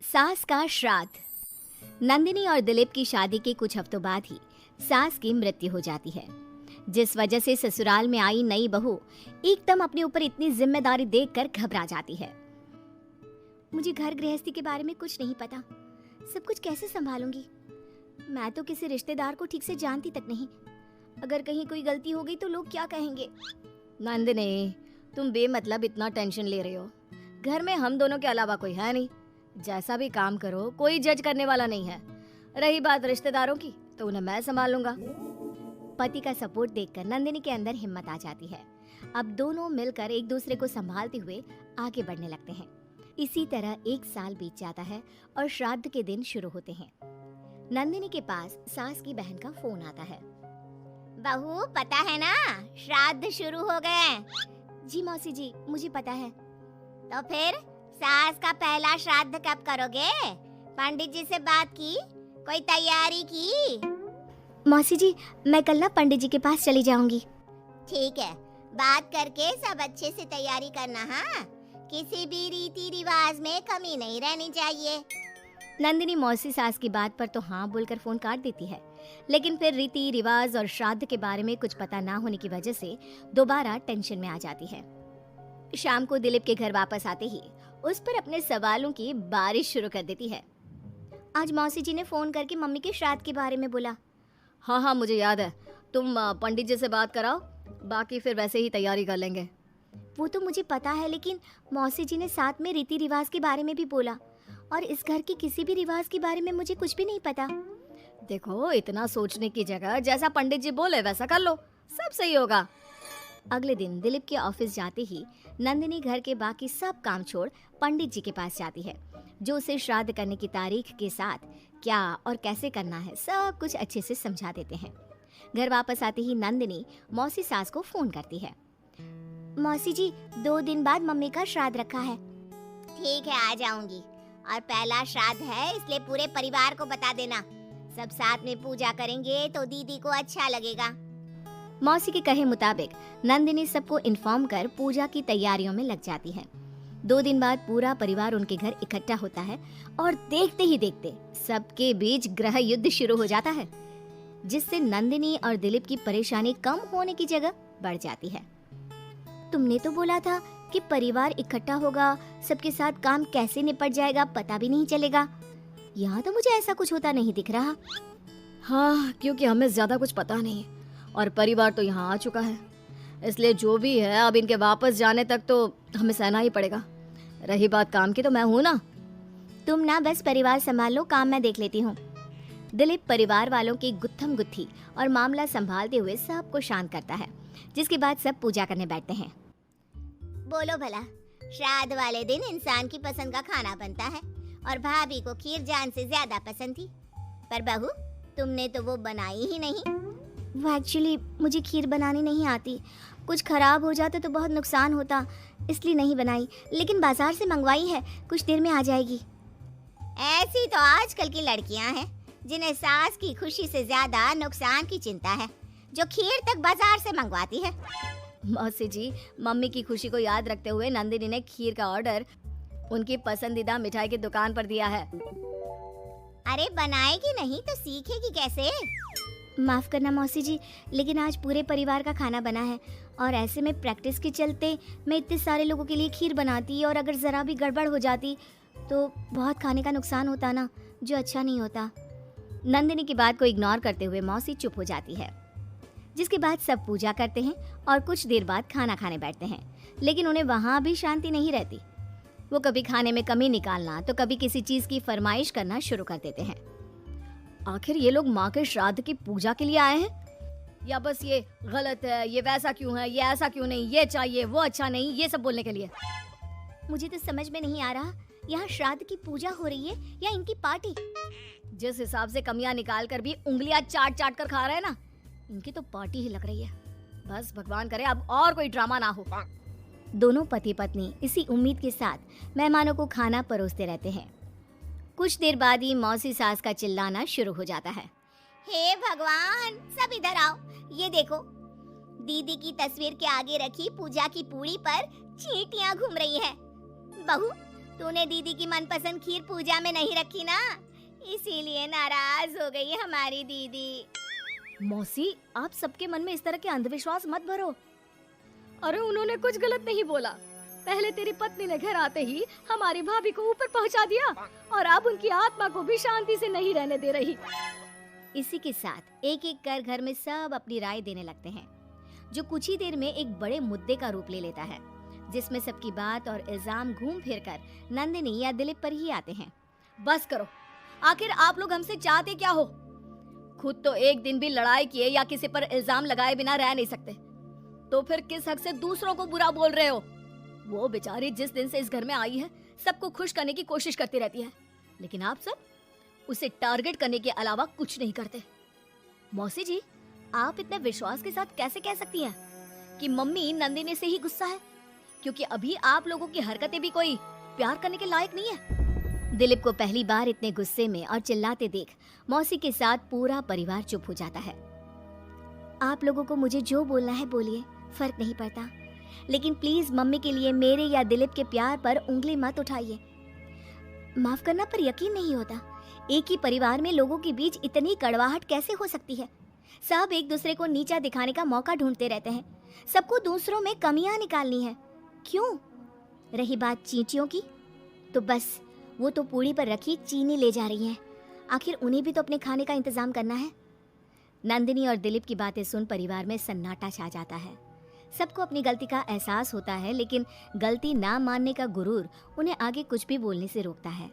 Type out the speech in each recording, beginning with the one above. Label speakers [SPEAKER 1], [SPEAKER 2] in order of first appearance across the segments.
[SPEAKER 1] सास का श्राद्ध। नंदिनी और दिलीप की शादी के कुछ हफ्तों बाद ही सास की मृत्यु हो जाती है, जिस वजह से ससुराल में आई नई बहू एकदम अपने ऊपर इतनी जिम्मेदारी देखकर घबरा जाती है। मुझे घर गृहस्थी के बारे में कुछ नहीं पता, सब कुछ कैसे संभालूंगी? मैं तो किसी रिश्तेदार को ठीक से जानती तक नहीं। अगर कहीं कोई गलती हो गई तो लोग क्या कहेंगे? नंदिनी, तुम बेमतलब इतना टेंशन ले रही हो। घर में हम दोनों के अलावा कोई है नहीं। जैसा भी काम करो कोई जज करने वाला नहीं है। रही बात रिश्तेदारों की तो उन्हें मैं संभाल लूंगा। पति का सपोर्ट देखकर नंदिनी के अंदर हिम्मत आ जाती है। अब दोनों मिलकर एक दूसरे को संभालते हुए आगे बढ़ने लगते हैं। इसी तरह 1 साल बीत जाता है और श्राद्ध के दिन शुरू होते हैं। नंदिनी के पास सास की बहन का फोन आता है।
[SPEAKER 2] बहू, पता है ना, श्राद्ध शुरू हो गए।
[SPEAKER 1] जी मौसी जी, मुझे पता है।
[SPEAKER 2] तो फिर सास का पहला श्राद्ध कब करोगे? पंडित जी से बात की? कोई तैयारी की?
[SPEAKER 1] मौसी जी, मैं कल ना पंडित जी के पास चली जाऊंगी।
[SPEAKER 2] ठीक है, बात करके सब अच्छे से तैयारी करना। हाँ, किसी भी रीति रिवाज में कमी नहीं रहनी चाहिए।
[SPEAKER 1] नंदिनी मौसी सास की बात पर तो हाँ बोलकर फोन काट देती है, लेकिन फिर रीति रिवाज और श्राद्ध के बारे में कुछ पता ना होने की वजह से दोबारा टेंशन में आ जाती है। शाम को दिलीप के घर वापस आते ही उस पर अपने सवालों की बारिश शुरू कर देती है। आज मौसी जी ने फोन करके मम्मी के श्राद्ध के बारे में बोला। हाँ, मुझे याद है। तुम पंडित जी से बात कराओ, बाकी फिर वैसे ही तैयारी कर लेंगे। वो तो मुझे पता है, लेकिन मौसी जी ने साथ में रीति रिवाज के बारे में भी बोला, और इस घर की किसी भी रिवाज के बारे में मुझे कुछ भी नहीं पता। देखो, इतना सोचने की जगह जैसा पंडित जी बोले वैसा कर लो, सब सही होगा। अगले दिन दिलीप के ऑफिस जाते ही नंदिनी घर के बाकी सब काम छोड़ पंडित जी के पास जाती है, जो उसे श्राद्ध करने की तारीख के साथ क्या और कैसे करना है सब कुछ अच्छे से समझा देते हैं। घर वापस आते ही नंदिनी मौसी सास को फोन करती है। मौसी जी, 2 दिन बाद मम्मी का श्राद्ध रखा है।
[SPEAKER 2] ठीक है, आ जाऊंगी। और पहला श्राद्ध है, इसलिए पूरे परिवार को बता देना। सब साथ में पूजा करेंगे तो दीदी को अच्छा लगेगा।
[SPEAKER 1] मौसी के कहे मुताबिक नंदिनी सबको इन्फॉर्म कर पूजा की तैयारियों में लग जाती है। 2 दिन बाद पूरा परिवार उनके घर इकट्ठा होता है और देखते ही देखते सबके बीच ग्रह युद्ध शुरू हो जाता है, जिससे नंदिनी और दिलीप की परेशानी कम होने की जगह बढ़ जाती है। तुमने तो बोला था कि परिवार इकट्ठा होगा, सबके साथ काम कैसे निपट जाएगा पता भी नहीं चलेगा। यहाँ तो मुझे ऐसा कुछ होता नहीं दिख रहा। हाँ, क्योंकि हमें ज्यादा कुछ पता नहीं और परिवार तो यहाँ आ चुका है, इसलिए जो भी है अब इनके वापस जाने तक तो हमें सहना ही पड़ेगा। रही बात काम की, तो मैं हूँ ना। तुम ना बस परिवार संभाल लो, काम मैं देख लेती हूँ। दिलीप परिवार वालों की गुत्थम गुत्थी और मामला संभालते हुए सबको शांत करता है, जिसके बाद सब पूजा करने बैठते हैं।
[SPEAKER 2] बोलो भला, श्राद्ध वाले दिन इंसान की पसंद का खाना बनता है और भाभी को खीर जान से ज्यादा पसंद थी, पर बहू तुमने तो वो बनाई ही नहीं।
[SPEAKER 1] वो एक्चुअली मुझे खीर बनानी नहीं आती, कुछ खराब हो जाता तो बहुत नुकसान होता, इसलिए नहीं बनाई। लेकिन बाजार से मंगवाई है, कुछ देर में आ जाएगी।
[SPEAKER 2] ऐसी तो आजकल की लड़कियां हैं जिन्हें सास की खुशी से ज्यादा नुकसान की चिंता है, जो खीर तक बाजार से मंगवाती है।
[SPEAKER 1] मौसी जी, मम्मी की खुशी को याद रखते हुए नंदिनी ने खीर का ऑर्डर उनकी पसंदीदा मिठाई की दुकान पर दिया है।
[SPEAKER 2] अरे बनाएगी नहीं तो सीखेगी कैसे?
[SPEAKER 1] माफ करना मौसी जी, लेकिन आज पूरे परिवार का खाना बना है और ऐसे में प्रैक्टिस के चलते मैं इतने सारे लोगों के लिए खीर बनाती और अगर जरा भी गड़बड़ हो जाती तो बहुत खाने का नुकसान होता ना, जो अच्छा नहीं होता। नंदिनी की बात को इग्नोर करते हुए मौसी चुप हो जाती है, जिसके बाद सब पूजा करते हैं और कुछ देर बाद खाना खाने बैठते हैं। लेकिन उन्हें वहाँ भी शांति नहीं रहती। वो कभी खाने में कमी निकालना तो कभी किसी चीज की फरमाइश करना शुरू कर देते हैं। आखिर ये लोग माँ के श्राद्ध की पूजा के लिए आए हैं या बस ये गलत है, ये वैसा क्यों है, ये ऐसा क्यों नहीं, ये चाहिए, वो अच्छा नहीं, ये सब बोलने के लिए? मुझे तो समझ में नहीं आ रहा, यहाँ श्राद्ध की पूजा हो रही है या इनकी पार्टी? जिस हिसाब से कमियां निकाल कर भी उंगलियां चाट चाट कर खा रहे हैं ना, इनकी तो पार्टी ही लग रही है। बस भगवान करे अब और कोई ड्रामा ना हो। दोनों पति पत्नी इसी उम्मीद के साथ मेहमानों को खाना परोसते रहते हैं। कुछ देर बाद ही मौसी सास का चिल्लाना शुरू हो जाता है।
[SPEAKER 2] हे भगवान, सब इधर आओ, ये देखो, दीदी की तस्वीर के आगे रखी पूजा की पूड़ी पर चींटियां घूम रही हैं। बहू, तूने दीदी की मनपसंद खीर पूजा में नहीं रखी ना, इसीलिए नाराज हो गई हमारी दीदी।
[SPEAKER 1] मौसी, आप सबके मन में इस तरह के अंधविश्वास मत भरो। अरे उन्होंने कुछ गलत नहीं बोला। पहले तेरी पत्नी ने घर आते ही हमारी भाभी को ऊपर पहुंचा दिया और अब उनकी आत्मा को भी शांति से नहीं रहने दे रही। इसी के साथ एक एक कर घर में सब अपनी राय देने लगते हैं, जो कुछ ही देर में एक बड़े मुद्दे का रूप ले लेता है, जिसमें सबकी बात और इल्जाम घूम फिर कर नंदिनी या दिलीप पर ही आते हैं। बस करो, आखिर आप लोग हमसे चाहते क्या हो? खुद तो एक दिन भी लड़ाई किए या किसी पर इल्जाम लगाए बिना रह नहीं सकते, तो फिर किस हक से दूसरों को बुरा बोल रहे हो? वो बेचारी जिस दिन से इस घर में आई है सबको खुश करने की कोशिश करती रहती है, लेकिन आप सब उसे टारगेट करने के अलावा कुछ नहीं करते। मौसी जी, आप इतने विश्वास के साथ कैसे कह सकती हैं कि मम्मी नंदिनी से ही गुस्सा है, क्योंकि अभी आप लोगों की हरकतें भी कोई प्यार करने के लायक नहीं है। दिलीप को पहली बार इतने गुस्से में और चिल्लाते देख मौसी के साथ पूरा परिवार चुप हो जाता है। आप लोगों को मुझे जो बोलना है बोलिए, फर्क नहीं पड़ता, लेकिन प्लीज मम्मी के लिए मेरे या दिलीप के प्यार पर उंगली मत उठाइए। माफ करना पर यकीन नहीं होता, एक ही परिवार में लोगों के बीच इतनी कड़वाहट कैसे हो सकती है? सब एक दूसरे को नीचा दिखाने का मौका ढूंढते रहते हैं, सबको दूसरों में कमियां निकालनी है। क्यों? रही बात चींटियों की, तो बस वो तो पूड़ी पर रखी चीनी ले जा रही हैं। आखिर उन्हें भी तो अपने खाने का इंतजाम करना है। नंदिनी और दिलीप की बातें सुन परिवार में सन्नाटा छा जाता है। सबको अपनी गलती का एहसास होता है, लेकिन गलती ना मानने का गुरूर उन्हें आगे कुछ भी बोलने से रोकता है,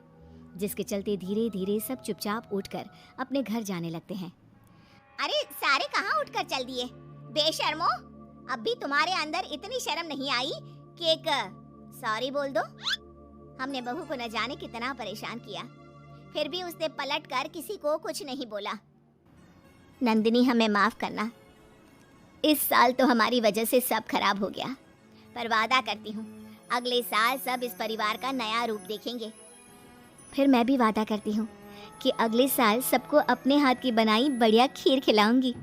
[SPEAKER 1] जिसके चलते धीरे धीरे सब चुपचाप उठकर अपने घर जाने लगते हैं।
[SPEAKER 2] अरे सारे कहाँ उठकर चल दिए? बेशर्मो, अब भी तुम्हारे अंदर इतनी शर्म नहीं आई कि एक सॉरी बोल दो? हमने बहू को न जाने कितना परेशान किया, फिर भी उसने पलट कर किसी को कुछ नहीं बोला। नंदिनी, हमें माफ करना, इस साल तो हमारी वजह से सब खराब हो गया, पर वादा करती हूँ अगले साल सब इस परिवार का नया रूप देखेंगे।
[SPEAKER 1] फिर मैं भी वादा करती हूँ कि अगले साल सबको अपने हाथ की बनाई बढ़िया खीर खिलाऊंगी।